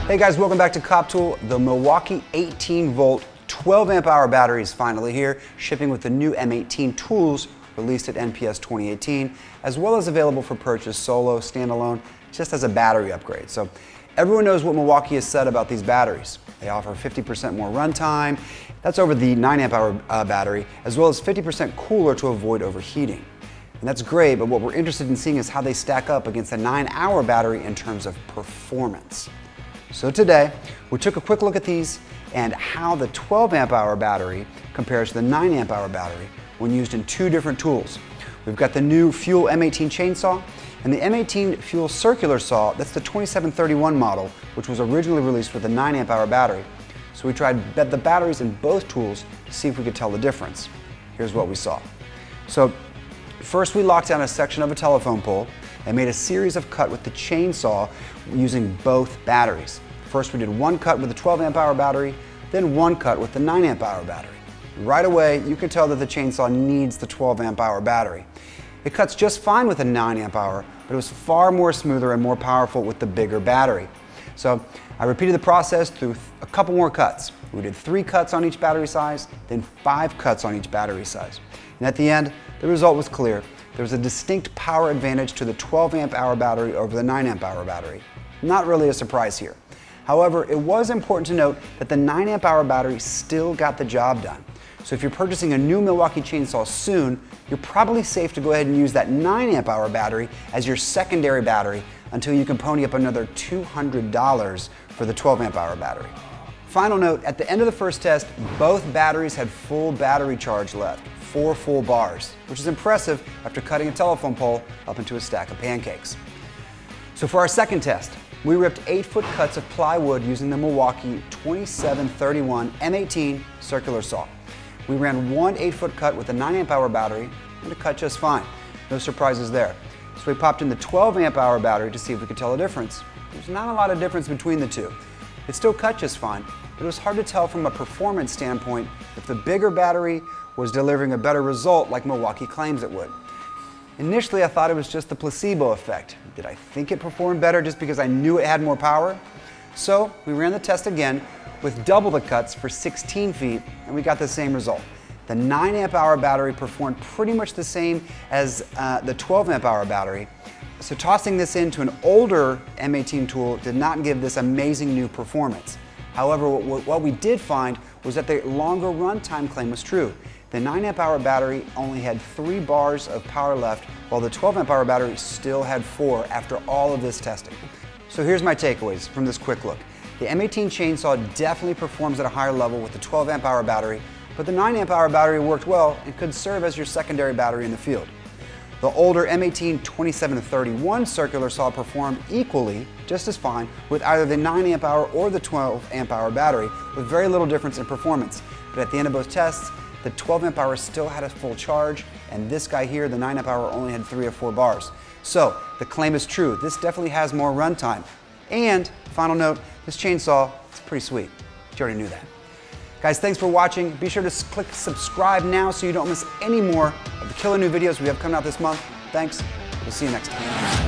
Hey guys, welcome back to Cop Tool. The Milwaukee 18-volt 12 amp hour battery is finally here, shipping with the new M18 tools released at NPS 2018, as well as available for purchase solo, standalone, just as a battery upgrade. So everyone knows what Milwaukee has said about these batteries. They offer 50% more runtime. That's over the 9 amp hour battery, as well as 50% cooler to avoid overheating. And that's great, but what we're interested in seeing is how they stack up against the 9-hour battery in terms of performance. So today, we took a quick look at these and how the 12 amp hour battery compares to the 9 amp hour battery when used in two different tools. We've got the new Fuel M18 Chainsaw and the M18 Fuel Circular Saw. That's the 2731 model, which was originally released with a 9 amp hour battery. So we tried the batteries in both tools to see if we could tell the difference. Here's what we saw. So first we locked down a section of a telephone pole and made a series of cuts with the chainsaw using both batteries. First we did one cut with the 12 amp hour battery, then one cut with the 9 amp hour battery. Right away you can tell that the chainsaw needs the 12 amp hour battery. It cuts just fine with a 9 amp hour, but it was far more smoother and more powerful with the bigger battery. So I repeated the process through a couple more cuts. We did 3 cuts on each battery size, then 5 cuts on each battery size. And at the end, the result was clear. There was a distinct power advantage to the 12 amp hour battery over the 9 amp hour battery. Not really a surprise here. However, it was important to note that the 9 amp hour battery still got the job done. So if you're purchasing a new Milwaukee chainsaw soon, you're probably safe to go ahead and use that 9 amp hour battery as your secondary battery until you can pony up another $200 for the 12 amp hour battery. Final note, at the end of the first test, both batteries had full battery charge left, 4 full bars, which is impressive after cutting a telephone pole up into a stack of pancakes. So for our second test, we ripped 8-foot cuts of plywood using the Milwaukee 2731 M18 Circular Saw. We ran one 8-foot cut with a 9 amp hour battery and it cut just fine. No surprises there. So we popped in the 12 amp hour battery to see if we could tell a difference. There's not a lot of difference between the two. It still cut just fine, but it was hard to tell from a performance standpoint if the bigger battery was delivering a better result like Milwaukee claims it would. Initially I thought it was just the placebo effect. Did I think it performed better just because I knew it had more power? So we ran the test again with double the cuts for 16 feet and we got the same result. The 9 amp hour battery performed pretty much the same as the 12 amp hour battery. So tossing this into an older M18 tool did not give this amazing new performance. However, what we did find was that the longer runtime claim was true. The 9 amp hour battery only had 3 bars of power left, while the 12 amp hour battery still had 4 after all of this testing. So here's my takeaways from this quick look. The M18 Chainsaw definitely performs at a higher level with the 12 amp hour battery, but the 9 amp hour battery worked well and could serve as your secondary battery in the field. The older M18 2731 Circular Saw performed equally, just as fine, with either the 9 amp hour or the 12 amp hour battery, with very little difference in performance. But at the end of both tests, the 12 amp hour still had a full charge, and this guy here, the 9 amp hour, only had 3 or 4 bars. So the claim is true. This definitely has more runtime. And final note, this chainsaw is pretty sweet. You already knew that. Guys, thanks for watching. Be sure to click subscribe now so you don't miss any more of the killer new videos we have coming out this month. Thanks. We'll see you next time.